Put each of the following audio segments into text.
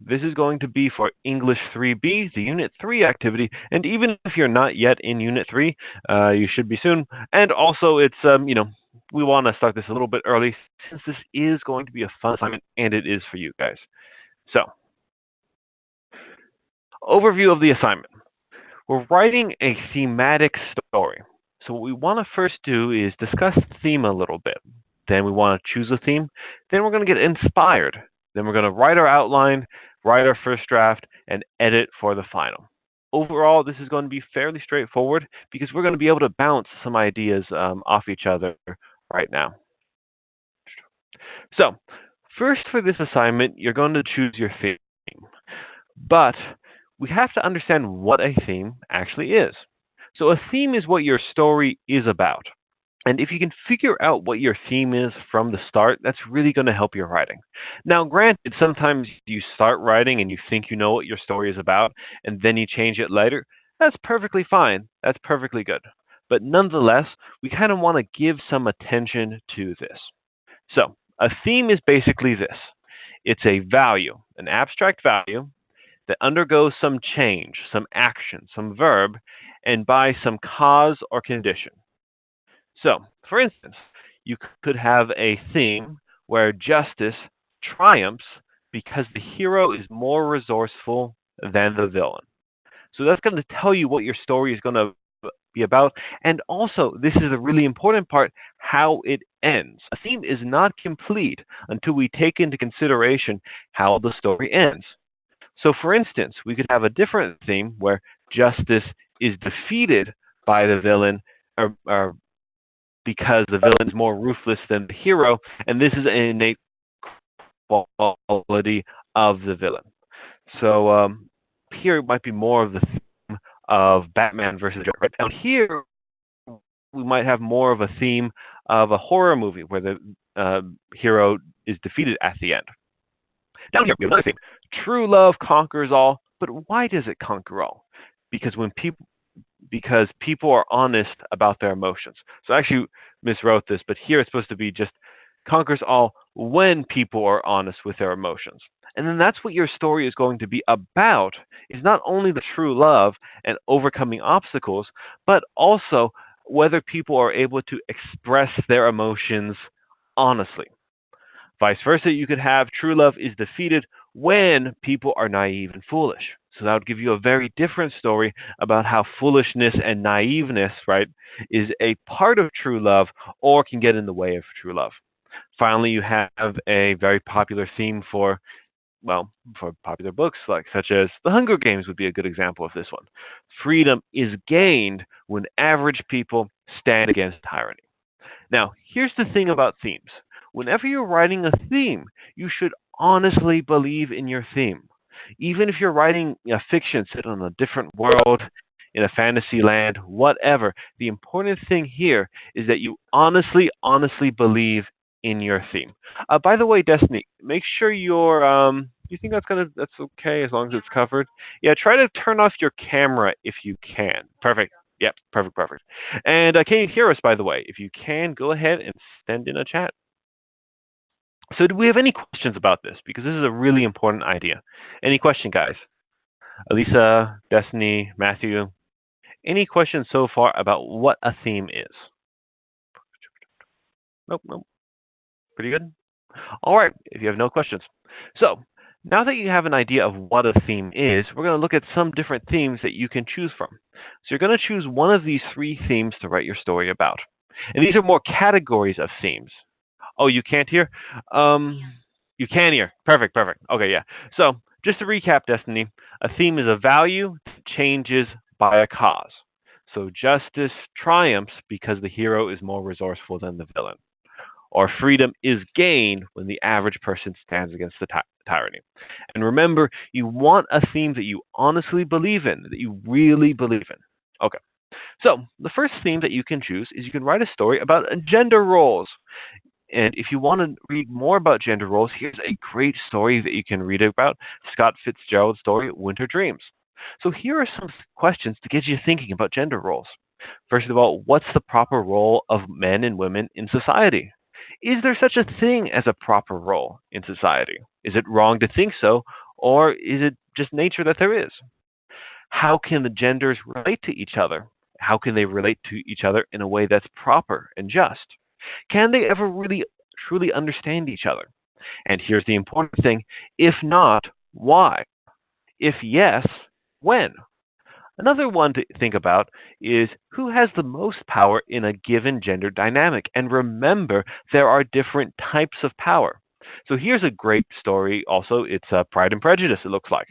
this is going to be for English 3B, the Unit 3 activity, and even if you're not yet in Unit 3, you should be soon. And also, it's, we want to start this a little bit early since this is going to be a fun assignment, and it is for you guys. So, overview of the assignment. We're writing a thematic story. So what we want to first do is discuss the theme a little bit. Then we want to choose a theme. Then we're going to get inspired. Then we're going to write our outline, write our first draft, and edit for the final. Overall, this is going to be fairly straightforward because we're going to be able to bounce some ideas off each other right now. So, first for this assignment, you're going to choose your theme. But we have to understand what a theme actually is. So a theme is what your story is about. And if you can figure out what your theme is from the start, that's really going to help your writing. Now, granted, sometimes you start writing and you think you know what your story is about, and then you change it later. That's perfectly fine. That's perfectly good. But nonetheless, we kind of want to give some attention to this. So, a theme is basically this. It's a value, an abstract value, that undergoes some change, some action, some verb, and by some cause or condition. So, for instance, you could have a theme where justice triumphs because the hero is more resourceful than the villain. So that's going to tell you what your story is going to be about. And also, this is a really important part, how it ends. A theme is not complete until we take into consideration how the story ends. So, for instance, we could have a different theme where justice is defeated by the villain or because the villain is more ruthless than the hero, and this is an innate quality of the villain. So here it might be more of the theme of Batman versus Joker. Right down here, we might have more of a theme of a horror movie where the hero is defeated at the end. Down here, we have another theme. True love conquers all, but why does it conquer all? Because people are honest about their emotions. So I actually miswrote this, but here it's supposed to be just conquers all when people are honest with their emotions. And then that's what your story is going to be about, is not only the true love and overcoming obstacles, but also whether people are able to express their emotions honestly. Vice versa, you could have true love is defeated when people are naive and foolish. So that would give you a very different story about how foolishness and naiveness, right, is a part of true love or can get in the way of true love. Finally, you have a very popular theme for popular books such as The Hunger Games would be a good example of this one. Freedom is gained when average people stand against tyranny. Now, here's the thing about themes. Whenever you're writing a theme, you should honestly believe in your theme. Even if you're writing a fiction set on a different world, in a fantasy land, whatever, the important thing here is that you honestly believe in your theme. By the way, Destiny, make sure you think that's okay as long as it's covered? Yeah, try to turn off your camera if you can. Perfect. Yep, perfect. And can you hear us, by the way? If you can, go ahead and send in a chat. So do we have any questions about this? Because this is a really important idea. Any question, guys? Elisa, Destiny, Matthew, any questions so far about what a theme is? Nope. Pretty good? All right, if you have no questions. So now that you have an idea of what a theme is, we're going to look at some different themes that you can choose from. So you're going to choose one of these three themes to write your story about. And these are more categories of themes. Oh, you can't hear? You can hear. Perfect. Okay, yeah. So just to recap, Destiny, a theme is a value that changes by a cause. So justice triumphs because the hero is more resourceful than the villain. Or freedom is gained when the average person stands against the tyranny. And remember, you want a theme that you honestly believe in, that you really believe in. Okay. So the first theme that you can choose is you can write a story about gender roles. And if you want to read more about gender roles, here's a great story that you can read about, Scott Fitzgerald's story, Winter Dreams. So here are some questions to get you thinking about gender roles. First of all, what's the proper role of men and women in society? Is there such a thing as a proper role in society? Is it wrong to think so, or is it just nature that there is? How can the genders relate to each other? How can they relate to each other in a way that's proper and just? Can they ever really truly understand each other? And here's the important thing: if not, why? If yes, when? Another one to think about is who has the most power in a given gender dynamic. And remember, there are different types of power. So here's a great story also. It's Pride and Prejudice, it looks like.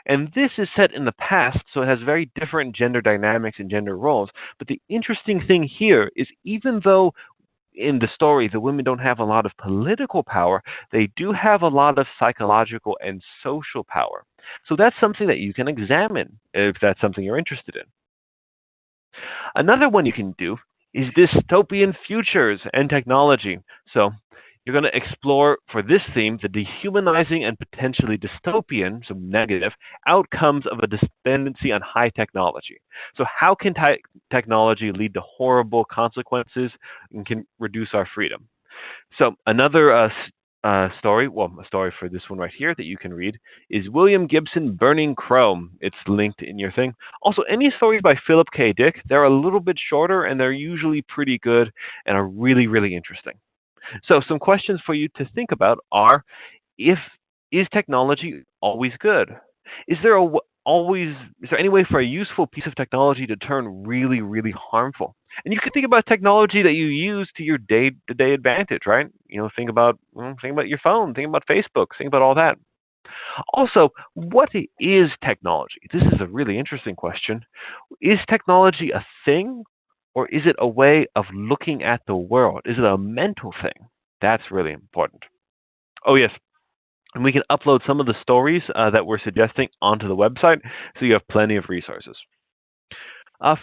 And this is set in the past, so it has very different gender dynamics and gender roles. But the interesting thing here is even though in the story the women don't have a lot of political power, they do have a lot of psychological and social power. So that's something that you can examine if that's something you're interested in. Another one you can do is dystopian futures and technology. So you're going to explore for this theme the dehumanizing and potentially dystopian, so negative, outcomes of a dependency on high technology. So how can technology lead to horrible consequences and can reduce our freedom? So another story, well, a story for this one right here that you can read is William Gibson Burning Chrome. It's linked in your thing. Also, any stories by Philip K. Dick, they're a little bit shorter and they're usually pretty good and are really, really interesting. So some questions for you to think about are: if is technology always good? Is there always is there any way for a useful piece of technology to turn really, really harmful? And you can think about technology that you use to your day-to-day advantage, right? Think about your phone, think about Facebook, think about all that. Also, what is technology? This is a really interesting question. Is technology a thing, or is it a way of looking at the world? Is it a mental thing? That's really important. Oh, yes. And we can upload some of the stories that we're suggesting onto the website so you have plenty of resources.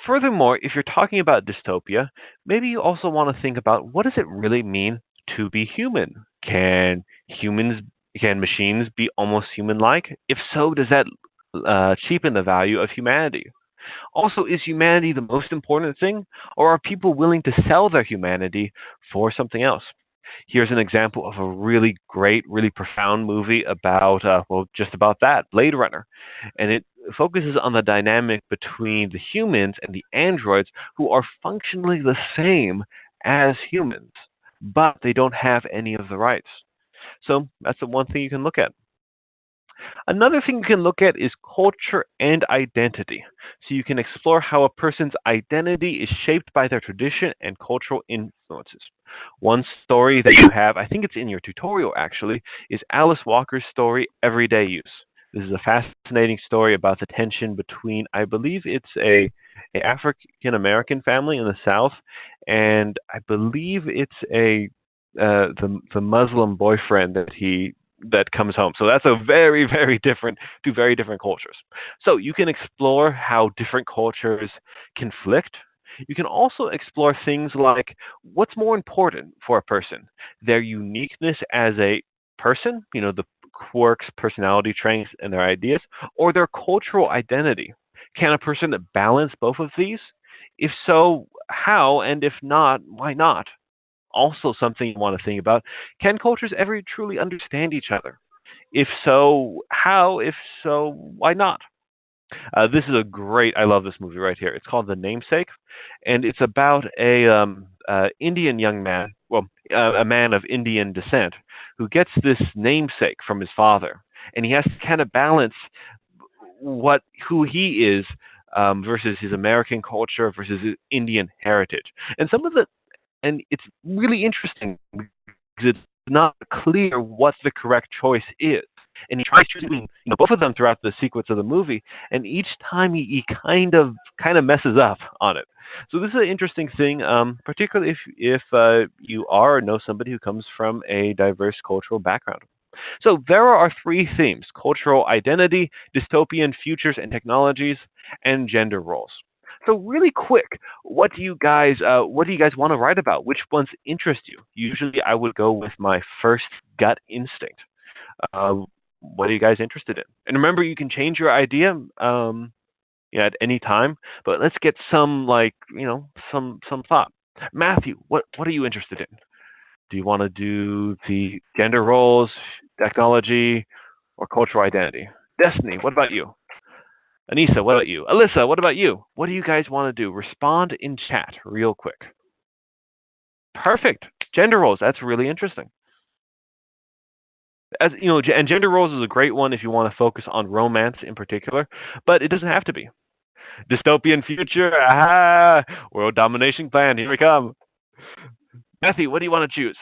Furthermore, if you're talking about dystopia, maybe you also want to think about what does it really mean to be human? Humans, can machines be almost human-like? If so, does that cheapen the value of humanity? Also, is humanity the most important thing, or are people willing to sell their humanity for something else? Here's an example of a really great, really profound movie about, well, just about that, Blade Runner. And it focuses on the dynamic between the humans and the androids who are functionally the same as humans, but they don't have any of the rights. So that's the one thing you can look at. Another thing you can look at is culture and identity. So you can explore how a person's identity is shaped by their tradition and cultural influences. One story that you have, I think it's in your tutorial actually, is Alice Walker's story, Everyday Use. This is a fascinating story about the tension between, I believe it's a African American family in the South, and I believe it's the Muslim boyfriend that comes home. So that's a very, very different, two very different cultures. So you can explore how different cultures conflict. You can also explore things like what's more important for a person, their uniqueness as a person, the quirks, personality traits, and their ideas, or their cultural identity. Can a person balance both of these? If so, how? And if not, why not? Also, something you want to think about: can cultures ever truly understand each other? If so, how? If so, why not? This is a great, I love this movie right here. It's called The Namesake, and it's about a Indian young man, well, a man of Indian descent, who gets this namesake from his father. And he has to kind of balance who he is versus his American culture versus his Indian heritage. And some of the and it's really interesting because it's not clear what the correct choice is. And he tries choosing, both of them throughout the sequence of the movie, and each time he kind of messes up on it. So this is an interesting thing, particularly if you are or know somebody who comes from a diverse cultural background. So there are our three themes: cultural identity, dystopian futures and technologies, and gender roles. So really quick, what do you guys want to write about? Which ones interest you? Usually I would go with my first gut instinct. Uh, what are you guys interested in? And remember, you can change your idea at any time, but let's get some some thought. Matthew, what are you interested in? Do you want to do the gender roles, technology, or cultural identity? Destiny, what about you? Anissa, what about you? Alyssa, what about you? What do you guys want to do? Respond in chat real quick. Perfect. Gender roles, that's really interesting. As you know, and gender roles is a great one if you want to focus on romance in particular, but it doesn't have to be. Dystopian future, aha! World domination plan, here we come. Matthew, what do you want to choose?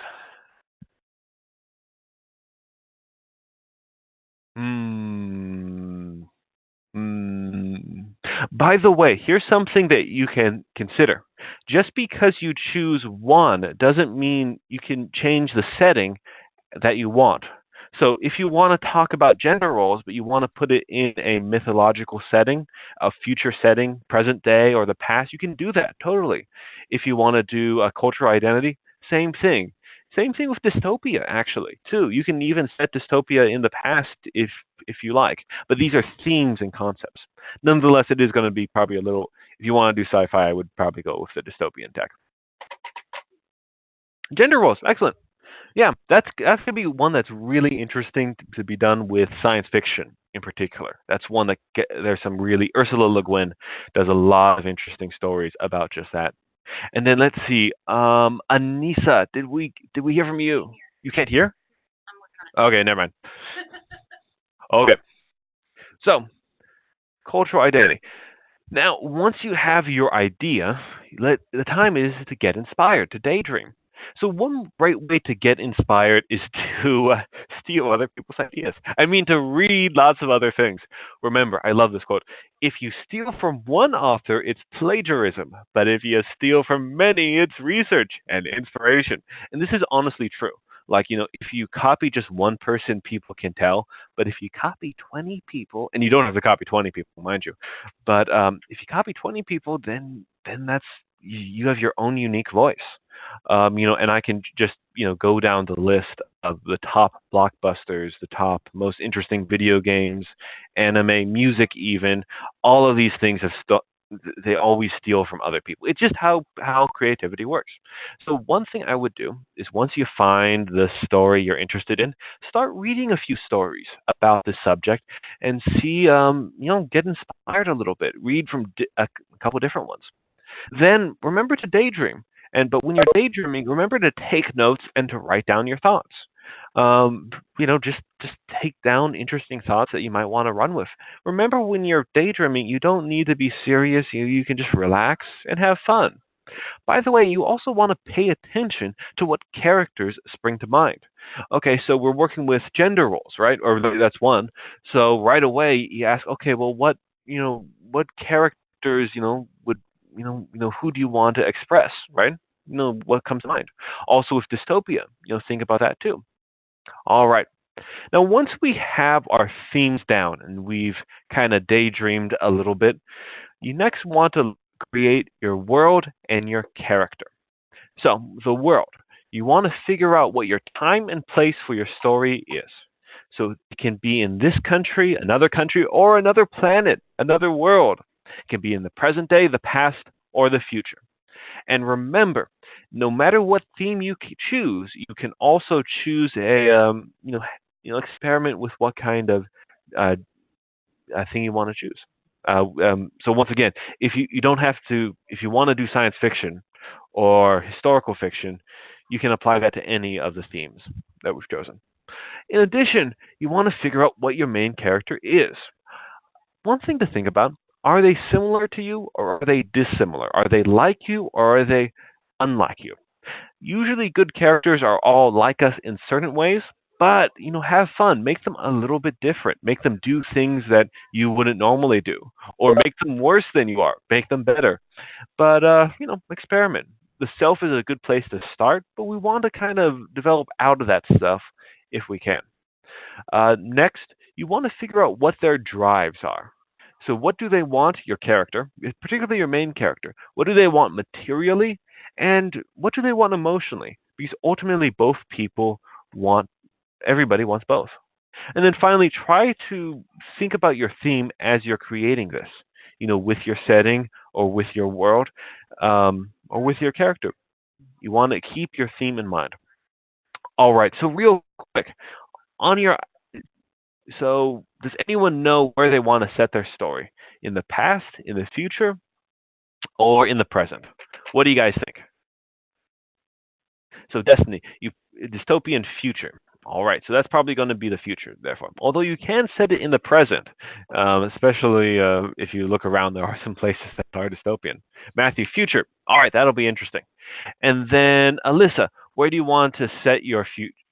Hmm. Hmm. By the way, here's something that you can consider. Just because you choose one doesn't mean you can change the setting that you want. So if you want to talk about gender roles, but you want to put it in a mythological setting, a future setting, present day or the past, you can do that totally. If you want to do a cultural identity, same thing. Same thing with dystopia, actually, too. You can even set dystopia in the past if you like. But these are themes and concepts. Nonetheless, it is going to be probably a little. If you want to do sci-fi, I would probably go with the dystopian tech. Gender roles, excellent. Yeah, that's gonna be one that's really interesting to be done with science fiction in particular. That's one that there's some really Ursula Le Guin does a lot of interesting stories about just that. And then let's see, Anissa, did we hear from you? You can't hear? Okay, never mind. Okay, so cultural identity. Now, once you have your idea, the time is to get inspired, to daydream. So one great way to get inspired is to steal other people's ideas. I mean, to read lots of other things. Remember, I love this quote. If you steal from one author, it's plagiarism. But if you steal from many, it's research and inspiration. And this is honestly true. Like, if you copy just one person, people can tell. But if you copy 20 people, and you don't have to copy 20 people, mind you, but if you copy 20 people, then that's you have your own unique voice. And I can just go down the list of the top blockbusters, the top most interesting video games, anime, music, even all of these things they always steal from other people. It's just how creativity works. So one thing I would do is once you find the story you're interested in, start reading a few stories about the subject and see, get inspired a little bit. Read from a couple different ones. Then remember to daydream. But when you're daydreaming, remember to take notes and to write down your thoughts. Just take down interesting thoughts that you might want to run with. Remember, when you're daydreaming, you don't need to be serious. You can just relax and have fun. By the way, you also want to pay attention to what characters spring to mind. Okay, so we're working with gender roles, right? Or that's one. So right away you ask, okay, well, what characters, would who do you want to express, right? What comes to mind. Also with dystopia, think about that too. All right. Now, once we have our themes down and we've kind of daydreamed a little bit, you next want to create your world and your character. So, the world. You want to figure out what your time and place for your story is. So, it can be in this country, or another planet, another world. It can be in the present day, the past, or the future. And remember, no matter what theme you choose, you can also choose experiment with what kind of uh, thing you want to choose. So once again, if you don't have to, if you want to do science fiction or historical fiction, you can apply that to any of the themes that we've chosen. In addition, you want to figure out what your main character is. One thing to think about, are they similar to you or are they dissimilar? Are they like you or are they unlike you? Usually good characters are all like us in certain ways, but have fun. Make them a little bit different. Make them do things that you wouldn't normally do, or make them worse than you are. Make them better. But experiment. The self is a good place to start, but we want to kind of develop out of that stuff if we can. Next, you want to figure out what their drives are. So, what do they want, your character, particularly your main character? What do they want materially, and what do they want emotionally? Because ultimately, both people want, everybody wants both. And then finally, try to think about your theme as you're creating this, with your setting or with your world or with your character. You want to keep your theme in mind. All right, so real quick, on your So, does anyone know where they want to set their story? In the past, in the future, or in the present? What do you guys think? So, Destiny, you dystopian future. All right, so that's probably going to be the future, therefore. Although you can set it in the present, especially if you look around, there are some places that are dystopian. Matthew, future. All right, that'll be interesting. And then Alyssa, where do you want to set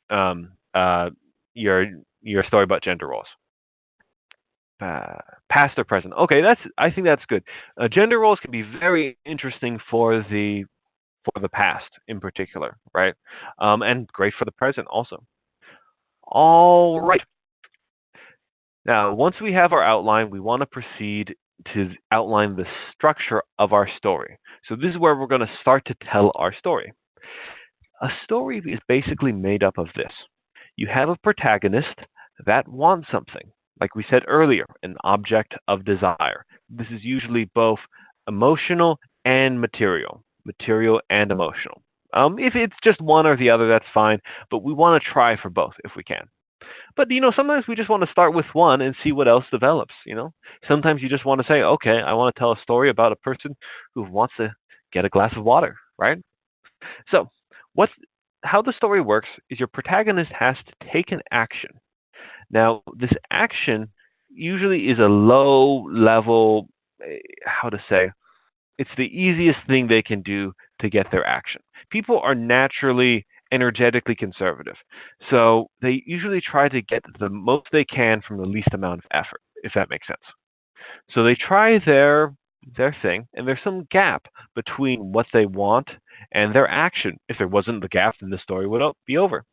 um, uh, your your story about gender roles? Uh, Past or present? Okay, I think that's good. Gender roles can be very interesting for the past in particular, right? And great for the present also. All right. Now, once we have our outline, we want to proceed to outline the structure of our story. So this is where we're going to start to tell our story. A story is basically made up of this. You have a protagonist that wants something, like we said earlier, an object of desire. This is usually both emotional and material and emotional. If it's just one or the other, that's fine, but we want to try for both if we can. But sometimes we just want to start with one and see what else develops. Sometimes you just want to say, okay, I want to tell a story about a person who wants to get a glass of water, right? So, what's how the story works is your protagonist has to take an action. Now, this action usually is a low level, how to say, it's the easiest thing they can do to get their action. People are naturally energetically conservative, so they usually try to get the most they can from the least amount of effort, if that makes sense. So they try their thing, and there's some gap between what they want and their action. If there wasn't the gap, then the story would be over.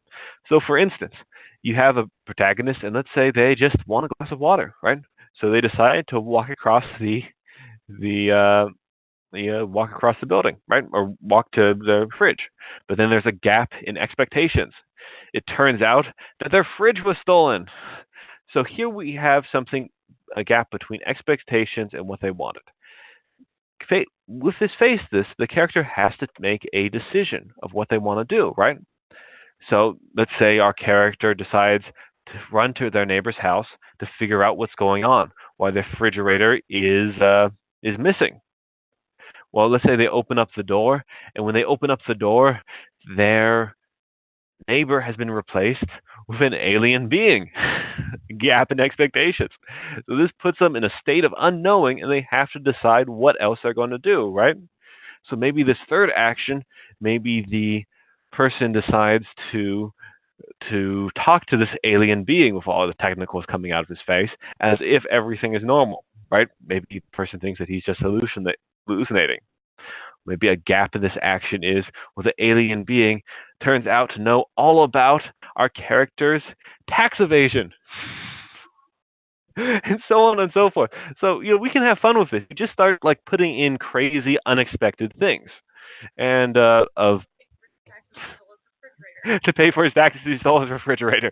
So, for instance, you have a protagonist, and let's say they just want a glass of water, right? So they decide to walk across the walk across the building, right, or walk to the fridge. But then there's a gap in expectations. It turns out that their fridge was stolen. So here we have a gap between expectations and what they wanted. With this, the character has to make a decision of what they want to do, right? So let's say our character decides to run to their neighbor's house to figure out what's going on, why the refrigerator is missing. Well, let's say they open up the door, and when they open up the door, their neighbor has been replaced with an alien being. Gap in expectations. So this puts them in a state of unknowing, and they have to decide what else they're going to do, right? So maybe this third action, maybe the person decides to talk to this alien being with all the technicals coming out of his face as if everything is normal, right? Maybe the person thinks that he's just hallucinating. Maybe a gap in this action is where the alien being turns out to know all about our character's tax evasion. And so on and so forth. So, we can have fun with this. You just start like putting in crazy, unexpected things. And of to pay for his taxes, he stole his refrigerator.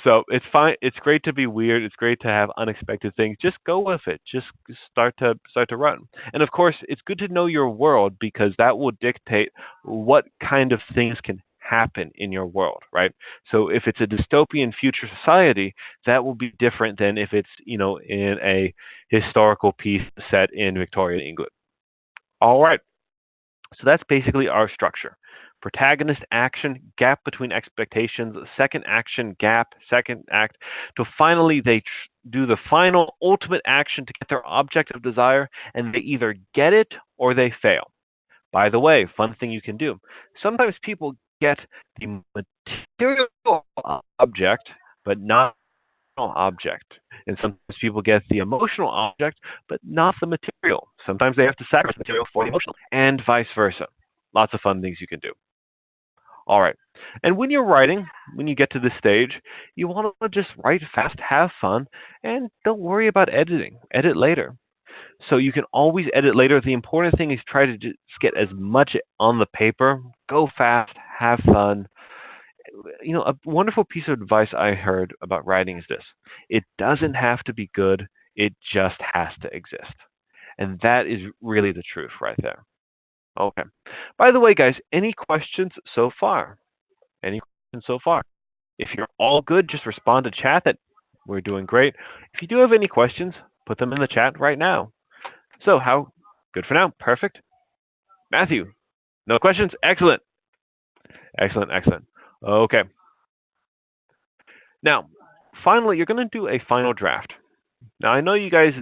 So it's fine. It's great to be weird. It's great to have unexpected things. Just go with it. Just start to run. And of course, it's good to know your world because that will dictate what kind of things can happen in your world, right? So if it's a dystopian future society, that will be different than if it's in a historical piece set in Victorian England. All right. So that's basically our structure. Protagonist action, gap between expectations, second action, gap, second act, till finally they do the final ultimate action to get their object of desire, and they either get it or they fail. By the way, fun thing you can do. Sometimes people get the material object, but not object. And sometimes people get the emotional object, but not the material. Sometimes they have to sacrifice material for the emotional, and vice versa. Lots of fun things you can do. All right. And when you're writing, when you get to this stage, you want to just write fast, have fun, and don't worry about editing. Edit later. So you can always edit later. The important thing is try to just get as much on the paper. Go fast, have fun. A wonderful piece of advice I heard about writing is this: it doesn't have to be good, it just has to exist. And that is really the truth right there. Okay. By the way, guys, any questions so far? Any questions so far? If you're all good, just respond to chat that we're doing great. If you do have any questions, put them in the chat right now. So how good for now? Perfect. Matthew, no questions? Excellent. Excellent, excellent. Okay. Now, finally, you're going to do a final draft. Now, I know you guys,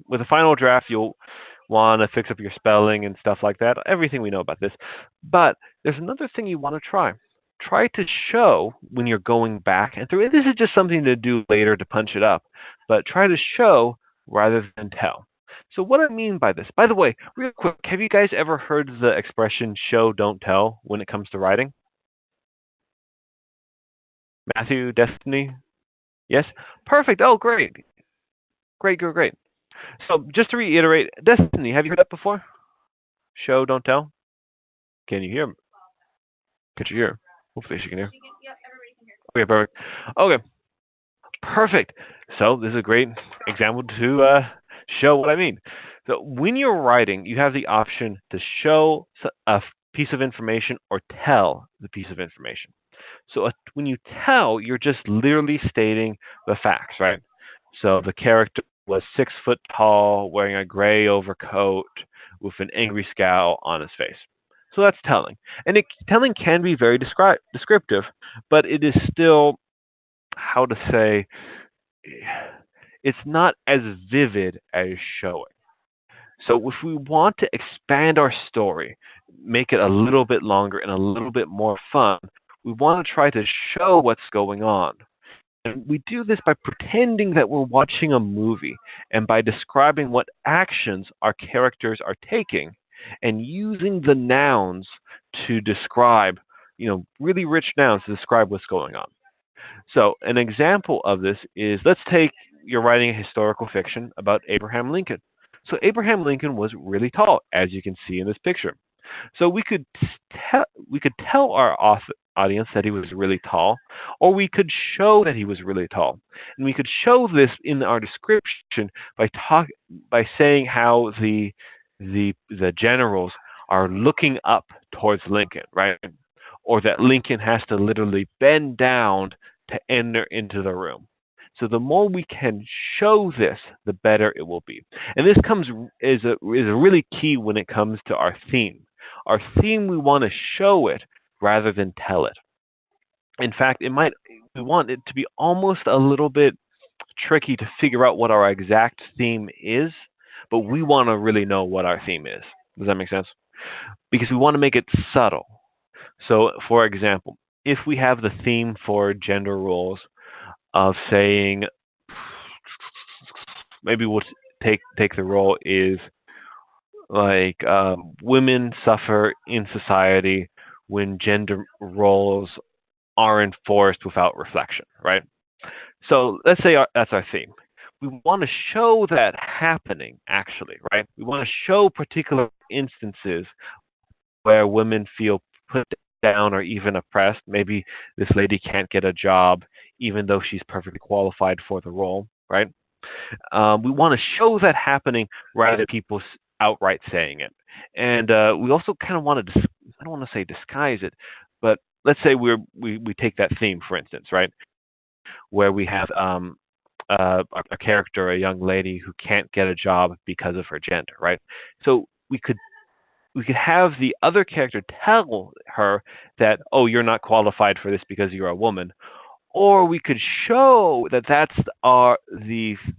with a final draft, you'll want to fix up your spelling and stuff like that. Everything we know about this. But there's another thing you want to try. Try to show when you're going back and through. This is just something to do later to punch it up, but try to show rather than tell. So what I mean by this, by the way, real quick, have you guys ever heard the expression "show, don't tell" when it comes to writing? Matthew, Destiny, yes, perfect. Oh, great, great, great, great. So just to reiterate, Destiny, have you heard that before? Show, don't tell. Can you hear? Could you hear? Hopefully she can hear. Okay, perfect. Okay, perfect. So this is a great example to show what I mean. So when you're writing, you have the option to show a piece of information or tell the piece of information. So when you tell, you're just literally stating the facts, right? So the character was 6 foot tall, wearing a gray overcoat, with an angry scowl on his face. So that's telling. And telling can be very descriptive, but it is still, how to say, it's not as vivid as showing. So if we want to expand our story, make it a little bit longer and a little bit more fun, we want to try to show what's going on. And we do this by pretending that we're watching a movie and by describing what actions our characters are taking and using the nouns to describe, really rich nouns to describe what's going on. So an example of this is, let's take, you're writing a historical fiction about Abraham Lincoln. So Abraham Lincoln was really tall, as you can see in this picture. So we could tell our audience that he was really tall, or we could show that he was really tall, and we could show this in our description by saying how the generals are looking up towards Lincoln, right? Or that Lincoln has to literally bend down to enter into the room. So the more we can show this, the better it will be. And this is a really key when it comes to our theme. Our theme, we want to show it rather than tell it. In fact, we want it to be almost a little bit tricky to figure out what our exact theme is, but we want to really know what our theme is. Does that make sense? Because we want to make it subtle. So, for example, if we have the theme for gender roles of saying, maybe we'll take the role is like women suffer in society when gender roles are enforced without reflection, right? So let's say that's our theme. We want to show that happening, actually, right? We want to show particular instances where women feel put down or even oppressed. Maybe this lady can't get a job even though she's perfectly qualified for the role, right? We want to show that happening rather than people outright saying it. And we also kind of want to, I don't want to say disguise it, but let's say we take that theme, for instance, right? Where we have a character, a young lady who can't get a job because of her gender, right? So we could have the other character tell her that, oh, you're not qualified for this because you're a woman, or we could show that that's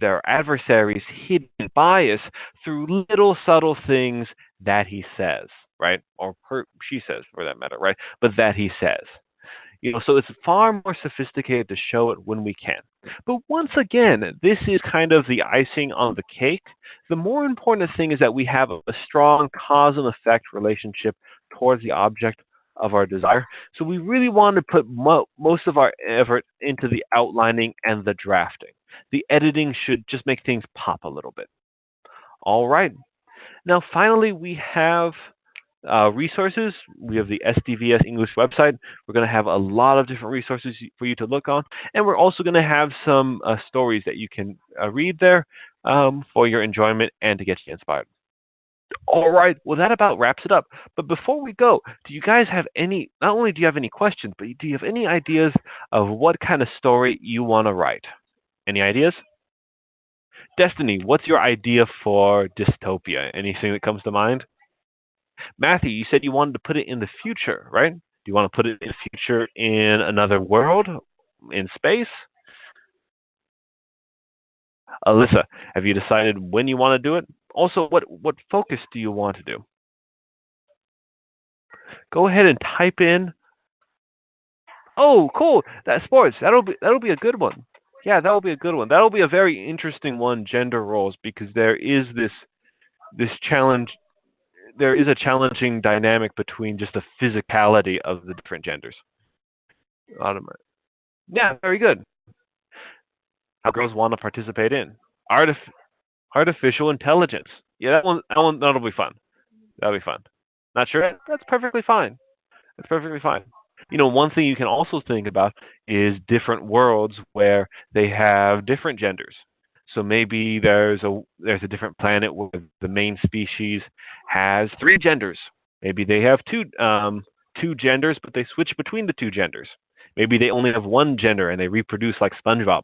their adversary's hidden bias through little subtle things that he says, right? Or she says, for that matter, right? But that he says. So it's far more sophisticated to show it when we can. But once again, this is kind of the icing on the cake. The more important thing is that we have a strong cause and effect relationship towards the object of our desire. So we really want to put most of our effort into the outlining and the drafting. The editing should just make things pop a little bit. All right. Now, finally, we have resources. We have the SDVS English website. We're going to have a lot of different resources for you to look on. And we're also going to have some stories that you can read there for your enjoyment and to get you inspired. All right. Well, that about wraps it up. But before we go, do you guys have any? Not only do you have any questions, but do you have any ideas of what kind of story you want to write? Any ideas? Destiny, what's your idea for dystopia? Anything that comes to mind? Matthew, you said you wanted to put it in the future, right? Do you want to put it in the future in another world, in space? Alyssa, have you decided when you want to do it? Also, what focus do you want to do? Go ahead and type in. Oh, cool! That sports. That'll be a good one. Yeah, that'll be a good one. That'll be a very interesting one. Gender roles, because there is this challenge. There is a challenging dynamic between just the physicality of the different genders. Yeah, very good. How girls want to participate in artificial intelligence. Yeah, that'll be fun. That'll be fun. Not sure? That's perfectly fine. That's perfectly fine. One thing you can also think about is different worlds where they have different genders. So maybe there's a different planet where the main species has three genders. Maybe they have two genders, but they switch between the two genders. Maybe they only have one gender and they reproduce like SpongeBob.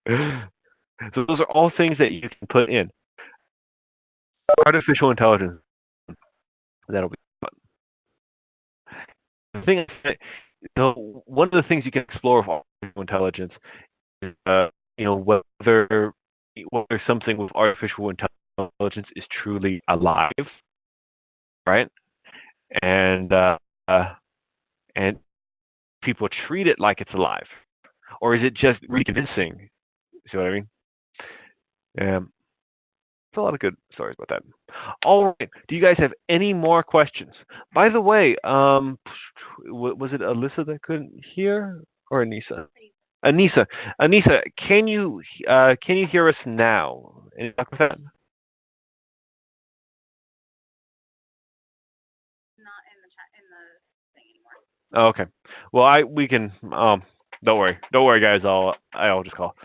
So those are all things that you can put in. Artificial intelligence. That'll be fun. The thing is, one of the things you can explore with artificial intelligence is, whether something with artificial intelligence is truly alive, right? And and people treat it like it's alive, or is it just reconvincing? See what I mean? There's a lot of good stories about that. All right. Do you guys have any more questions? By the way, was it Alyssa that couldn't hear, or Anissa? Anissa, can you hear us now? Any luck with that? Oh, okay. Well, we can. Don't worry, guys. I'll just call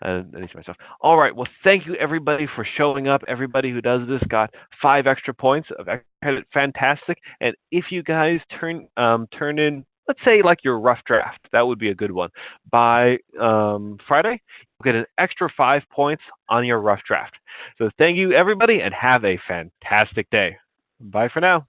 Anissa myself. All right. Well, thank you everybody for showing up. Everybody who does this got 5 extra points of credit. Fantastic. And if you guys turn in, let's say, like your rough draft, that would be a good one. By Friday, you'll get an extra 5 points on your rough draft. So thank you everybody, and have a fantastic day. Bye for now.